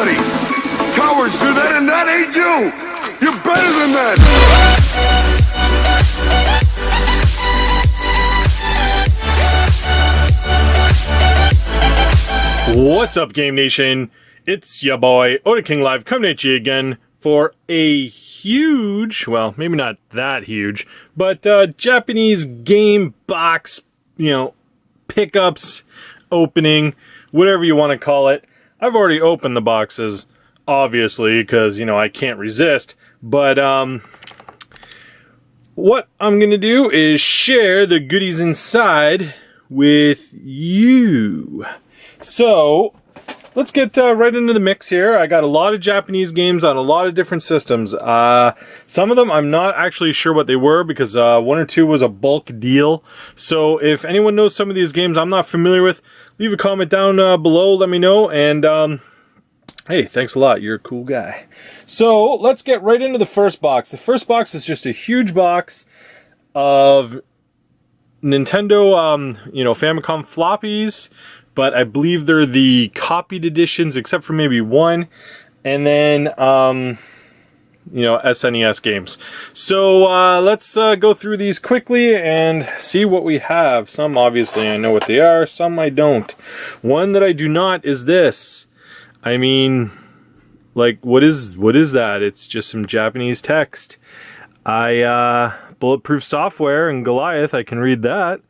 everybody. Cowards do that, and that ain't you. You're better than that. What's up, Game Nation? It's ya boy, Oda King Live, coming at you again for a huge, well, maybe not that huge, but Japanese game box, pickups, opening, whatever you want to call it. I've already opened the boxes, obviously, because, I can't resist, but what I'm going to do is share the goodies inside with you. So, let's get right into the mix here. I got a lot of Japanese games on a lot of different systems. Some of them I'm not actually sure what they were because one or two was a bulk deal. So if anyone knows some of these games I'm not familiar with, leave a comment down below, let me know. And hey, thanks a lot. You're a cool guy. So let's get right into the first box. The first box is just a huge box of Nintendo, Famicom floppies. But I believe they're the copied editions, except for maybe one. And then, SNES games. So, let's go through these quickly and see what we have. Some, obviously, I know what they are. Some I don't. One that I do not is this. I mean, like, what is that? It's just some Japanese text. Bulletproof software and Goliath, I can read that.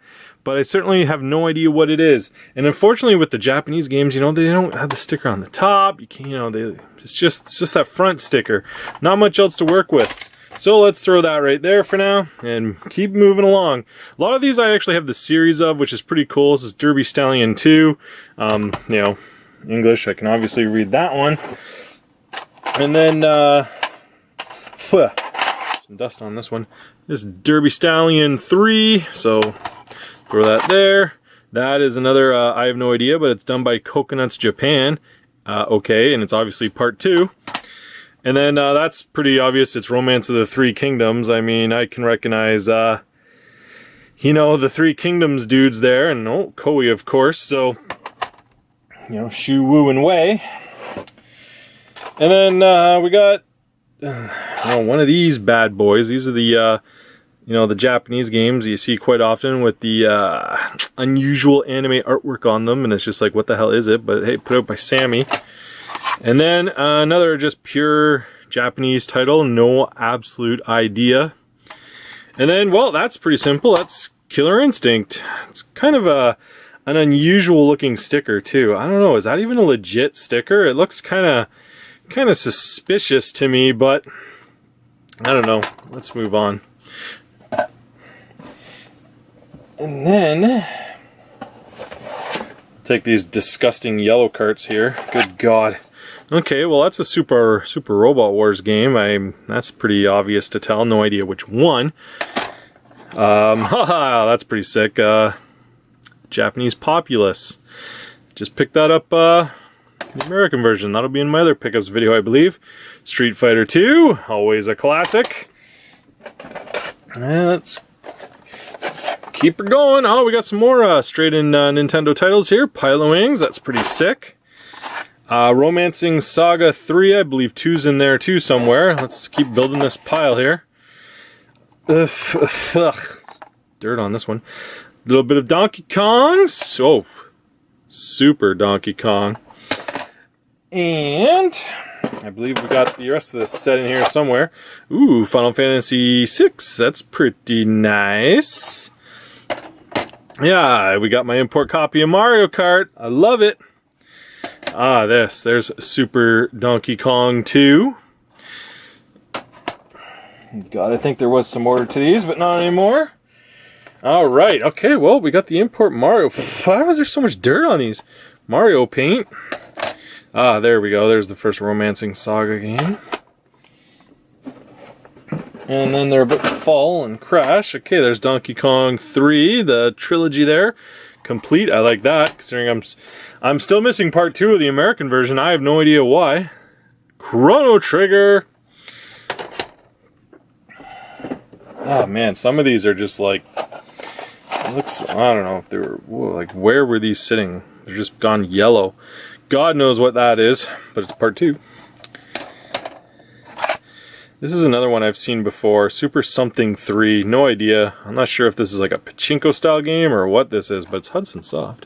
But I certainly have no idea what it is. And unfortunately with the Japanese games, they don't have the sticker on the top. You can't, it's just that front sticker. Not much else to work with. So let's throw that right there for now and keep moving along. A lot of these I actually have the series of, which is pretty cool. This is Derby Stallion 2. English, I can obviously read that one. And then, some dust on this one. This is Derby Stallion 3, so throw that there. That is another, I have no idea, but it's done by Coconuts Japan. Okay, and it's obviously part 2. And then that's pretty obvious. It's Romance of the Three Kingdoms. I mean, I can recognize, the Three Kingdoms dudes there. And, Koei, of course. So, Shu, Wu, and Wei. And then we got, one of these bad boys. These are the... the Japanese games you see quite often with the unusual anime artwork on them, and it's just like, what the hell is it? But hey, put out by Sammy. And then another just pure Japanese title, no absolute idea. And then, well, that's pretty simple. That's Killer Instinct. It's kind of an unusual looking sticker too. I don't know, is that even a legit sticker? It looks kind of suspicious to me, but I don't know. Let's move on. And then, take these disgusting yellow carts here. Good God. Okay, well that's a Super Robot Wars game. That's pretty obvious to tell. No idea which one. Haha, that's pretty sick. Japanese Populace. Just picked that up, the American version. That'll be in my other pickups video, I believe. Street Fighter 2, always a classic. And let's keep her going. Oh, we got some more straight-in Nintendo titles here. Pilot Wings, that's pretty sick. Romancing Saga 3, I believe 2's in there too somewhere. Let's keep building this pile here. Ugh. Dirt on this one. A little bit of Donkey Kong. So, Super Donkey Kong. And I believe we got the rest of this set in here somewhere. Ooh, Final Fantasy VI. That's pretty nice. Yeah, we got my import copy of Mario Kart. I love it. There's Super Donkey Kong 2. God, I think there was some order to these, but not anymore. Alright, okay, well, we got the import Mario. Why was there so much dirt on these? Mario paint. There we go. There's the first Romancing Saga game. And then they're about to fall and crash. Okay, there's Donkey Kong 3, the trilogy there. Complete. I like that, considering I'm still missing part 2 of the American version. I have no idea why. Chrono Trigger. Oh man, some of these are just like, it looks, I don't know if they were, whoa, like where were these sitting? They're just gone yellow. God knows what that is, but it's part 2. This is another one I've seen before, Super Something 3, no idea. I'm not sure if this is like a pachinko style game or what this is, but it's Hudson Soft.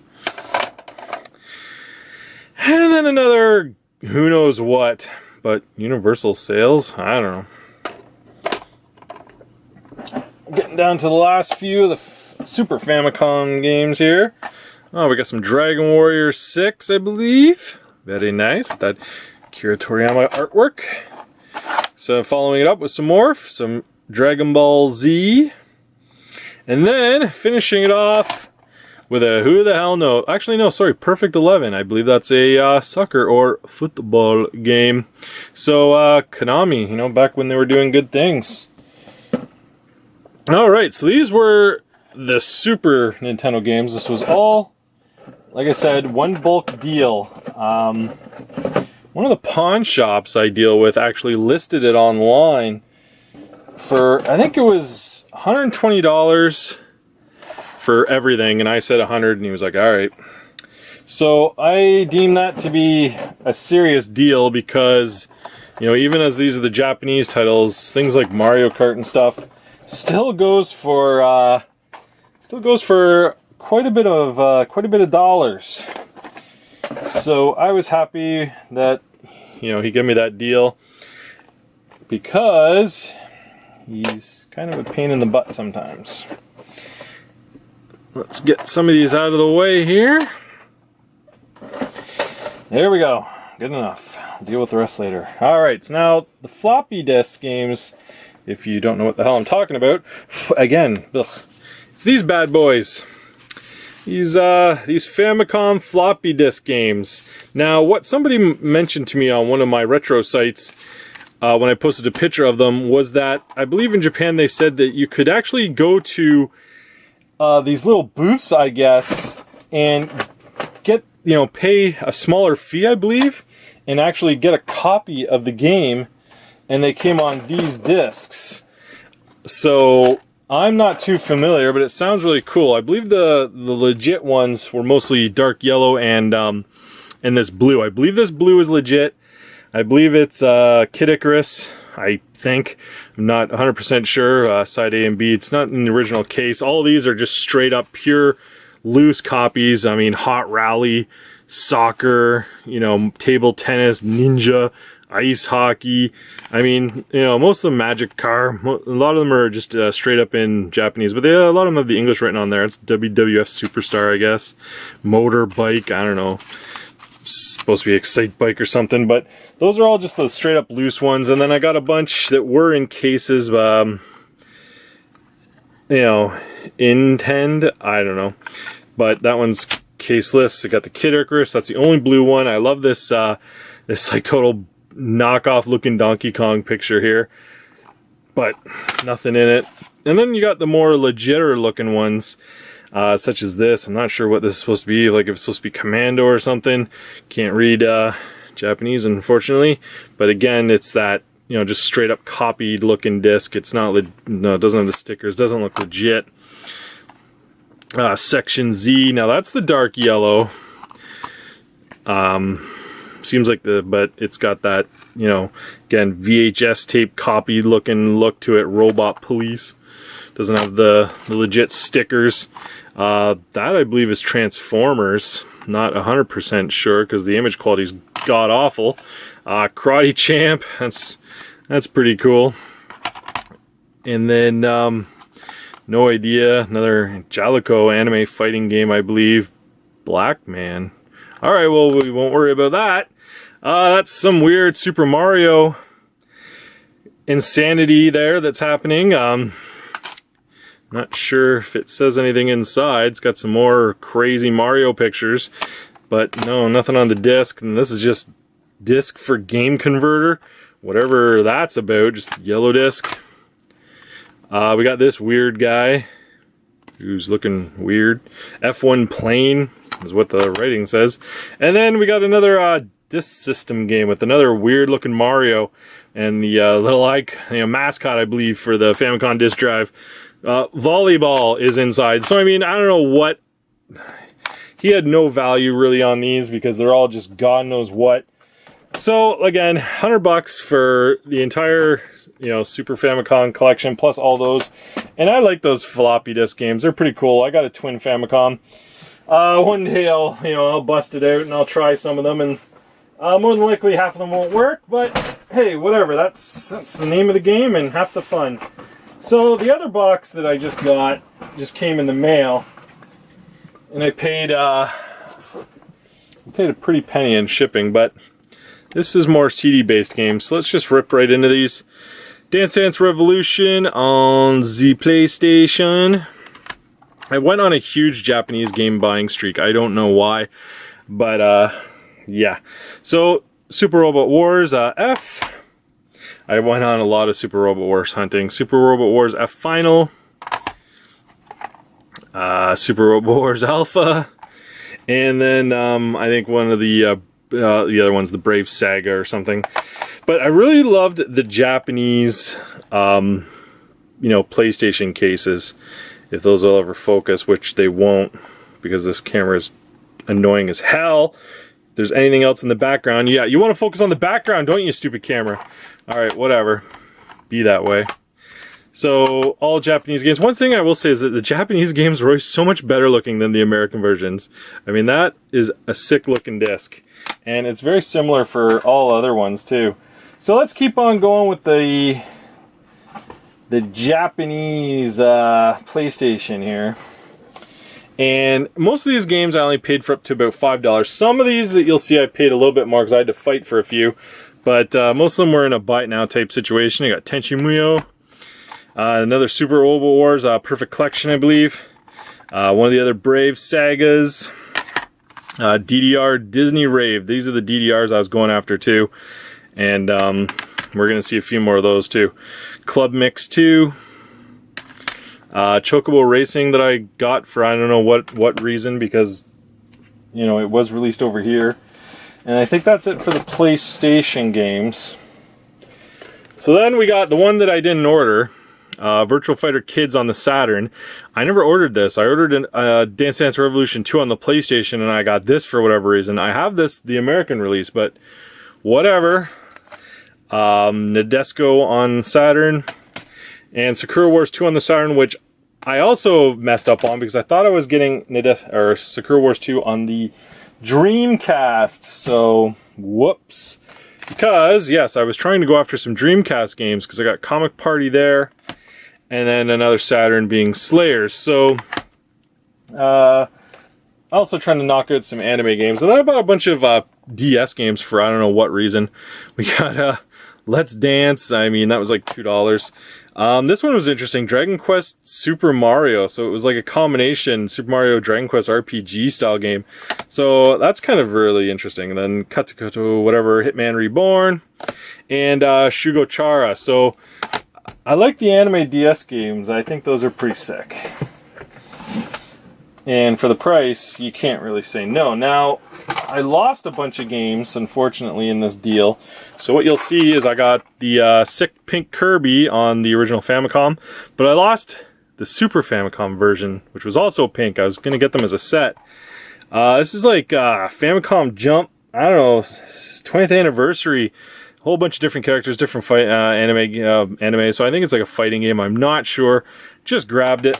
And then another, who knows what, but Universal Sales, I don't know. Getting down to the last few of the Super Famicom games here. Oh, we got some Dragon Warrior 6, I believe. Very nice, with that Akira Toriyama artwork. So following it up with some Morph, some Dragon Ball Z, and then finishing it off with a who the hell no, actually no, sorry, Perfect 11. I believe that's a soccer or football game. So Konami, you know, back when they were doing good things. Alright, so these were the Super Nintendo games. This was all, like I said, one bulk deal. One of the pawn shops I deal with actually listed it online for, I think it was $120 for everything, and I said 100, and he was like, all right. So I deem that to be a serious deal because, you know, even as these are the Japanese titles, things like Mario Kart and stuff still goes for quite a bit of dollars. So I was happy that, you know, he gave me that deal because he's kind of a pain in the butt sometimes. Let's get some of these out of the way here. There we go. Good enough. Deal with the rest later. Alright, so now the floppy disk games, if you don't know what the hell I'm talking about, again, it's these bad boys. These Famicom floppy disk games. Now, what somebody mentioned to me on one of my retro sites when I posted a picture of them was that I believe in Japan they said that you could actually go to these little booths, I guess, and get, you know, pay a smaller fee, I believe, and actually get a copy of the game, and they came on these discs. So I'm not too familiar, but it sounds really cool. I believe the legit ones were mostly dark yellow and this blue. I believe this blue is legit. I believe it's Kid Icarus, I think. I'm not 100% sure. Side A and B. It's not in the original case. All these are just straight up pure loose copies. I mean, Hot Rally, soccer, you know, table tennis, ninja, ice hockey. I mean, you know, most of them Magic Car. A lot of them are just straight up in Japanese, but a lot of them have the English written on there. It's WWF Superstar, I guess. Motorbike, I don't know. It's supposed to be Excite Bike or something, but those are all just the straight up loose ones. And then I got a bunch that were in cases, you know, Intend, I don't know. But that one's caseless. I got the Kid Icarus. That's the only blue one. I love this, this like total knockoff looking Donkey Kong picture here, but nothing in it. And then you got the more legitter looking ones, such as this. I'm not sure what this is supposed to be, like if it's supposed to be Commando or something. Can't read Japanese, unfortunately, but again, it's that, you know, just straight up copied looking disc. It's not, no, it doesn't have the stickers, doesn't look legit. Section Z, now that's the dark yellow. Seems like but it's got that, you know, again, VHS tape copy looking look to it. Robot Police. Doesn't have the legit stickers. That I believe is Transformers. Not 100% sure because the image quality's god awful. Karate Champ. That's pretty cool. And then no idea. Another Jalico anime fighting game, I believe. Black Man. Alright, well, we won't worry about that. That's some weird Super Mario insanity there that's happening. Not sure if it says anything inside. It's got some more crazy Mario pictures. But no, nothing on the disc. And this is just disc for game converter. Whatever that's about, just yellow disc. We got this weird guy who's looking weird. F1 plane is what the writing says. And then we got another disc system game with another weird looking Mario and the little mascot, I believe, for the Famicom disc drive. Volleyball is inside. So I mean, I don't know what he had no value really on these because they're all just God knows what. So again, $100 for the entire, Super Famicom collection plus all those. And I like those floppy disk games. They're pretty cool. I got a twin Famicom. One day I'll bust it out and I'll try some of them, and more than likely half of them won't work, but hey, whatever. That's the name of the game and half the fun. So the other box that I just got just came in the mail, and I paid a pretty penny in shipping, but this is more CD-based games, so let's just rip right into these. Dance Dance Revolution on the PlayStation. I went on a huge Japanese game buying streak. I don't know why, but yeah. So Super Robot Wars F. I went on a lot of Super Robot Wars hunting. Super Robot Wars F Final. Super Robot Wars Alpha. And then I think one of the other one's the Brave Saga or something. But I really loved the Japanese, PlayStation cases. If those will ever focus, which they won't, because this camera is annoying as hell. If there's anything else in the background, yeah, you want to focus on the background, don't you, stupid camera? Alright, whatever. Be that way. So, all Japanese games. One thing I will say is that the Japanese games are always so much better looking than the American versions. I mean, that is a sick looking disc. And it's very similar for all other ones, too. So let's keep on going with the Japanese PlayStation here. And most of these games I only paid for up to about $5. Some of these that you'll see I paid a little bit more because I had to fight for a few. But most of them were in a buy it now type situation. I got Tenchi Muyo, another Super Robot Wars, Perfect Collection, I believe. One of the other Brave Sagas. DDR Disney Rave. These are the DDRs I was going after too. And we're going to see a few more of those too. Club Mix 2. Chocobo Racing that I got for I don't know what reason, because it was released over here. And I think that's it for the PlayStation games. So then we got the one that I didn't order. Virtual Fighter Kids on the Saturn. I never ordered this. I ordered Dance Dance Revolution 2 on the PlayStation, and I got this for whatever reason. I have this, the American release, but whatever. Nadesco on Saturn, and Sakura Wars 2 on the Saturn, which I also messed up on because I thought I was getting Sakura Wars 2 on the Dreamcast. So, whoops. Because, yes, I was trying to go after some Dreamcast games because I got Comic Party there, and then another Saturn being Slayers. So, also trying to knock out some anime games. And then I bought a bunch of DS games for I don't know what reason. We got Let's Dance. I mean, that was like $2. This one was interesting. Dragon Quest Super Mario. So it was like a combination Super Mario Dragon Quest RPG style game. So that's kind of really interesting. And then Katakoto, whatever, Hitman Reborn, and Shugo Chara. So I like the anime DS games. I think those are pretty sick. And for the price, you can't really say no. Now, I lost a bunch of games, unfortunately, in this deal. So what you'll see is I got the sick pink Kirby on the original Famicom, but I lost the Super Famicom version, which was also pink. I was going to get them as a set. This is like Famicom Jump, I don't know, 20th anniversary. A whole bunch of different characters, different fight anime. So I think it's like a fighting game. I'm not sure. Just grabbed it.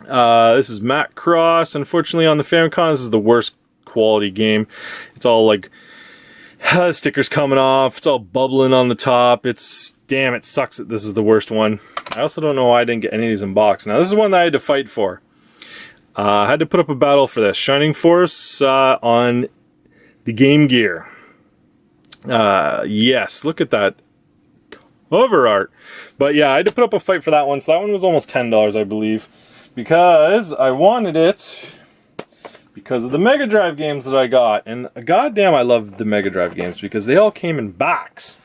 This is Matt Cross. Unfortunately, on the Famicom, this is the worst quality game. It's all like stickers coming off. It's all bubbling on the top. Damn, it sucks that this is the worst one. I also don't know why I didn't get any of these in box. Now, this is one that I had to fight for. I had to put up a battle for this. Shining Force on the Game Gear. Yes, look at that cover art. But yeah, I had to put up a fight for that one. So that one was almost $10, I believe. Because I wanted it because of the Mega Drive games that I got. And goddamn, I love the Mega Drive games because they all came in box.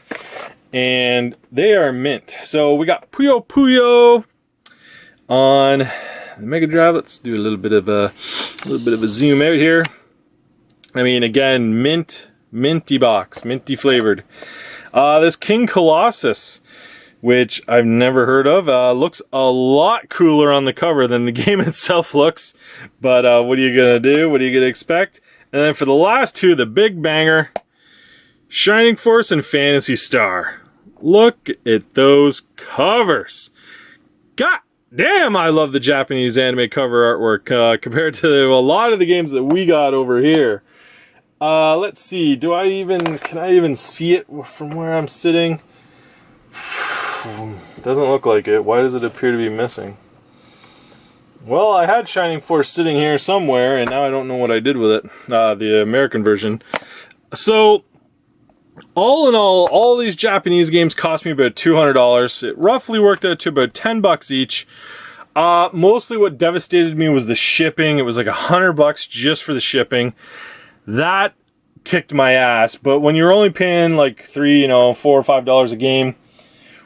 And they are mint. So we got Puyo Puyo on the Mega Drive. Let's do a little bit of a zoom out here. I mean, again, minty box, minty flavored. This King Colossus. which I've never heard of. Looks a lot cooler on the cover than the game itself looks, but what are you gonna do? What are you gonna expect? And then for the last two, the big banger, Shining Force and Phantasy Star. Look at those covers. God damn, I love the Japanese anime cover artwork compared to a lot of the games that we got over here. Let's see, can I even see it from where I'm sitting? Doesn't look like it. Why does it appear to be missing? Well, I had Shining Force sitting here somewhere, and now I don't know what I did with it. The American version. So, all in all these Japanese games cost me about $200. It roughly worked out to about 10 bucks each. Mostly what devastated me was the shipping. It was like $100 just for the shipping. That kicked my ass. But when you're only paying like $4 or $5 a game,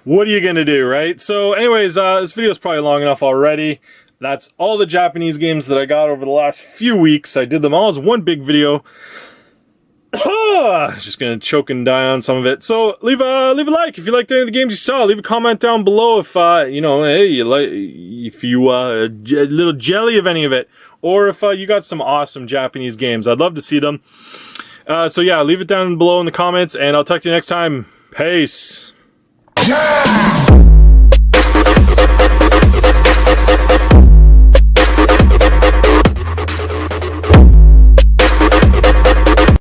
what are you gonna do, right? So anyways, this video is probably long enough already. That's all the Japanese games that I got over the last few weeks. I did them all as one big video. Just gonna choke and die on some of it. So leave a like if you liked any of the games you saw. Leave a comment down below if hey, you like, if you a little jelly of any of it, or if you got some awesome Japanese games. I'd love to see them. So yeah, leave it down below in the comments, and I'll talk to you next time. Peace. Yeah!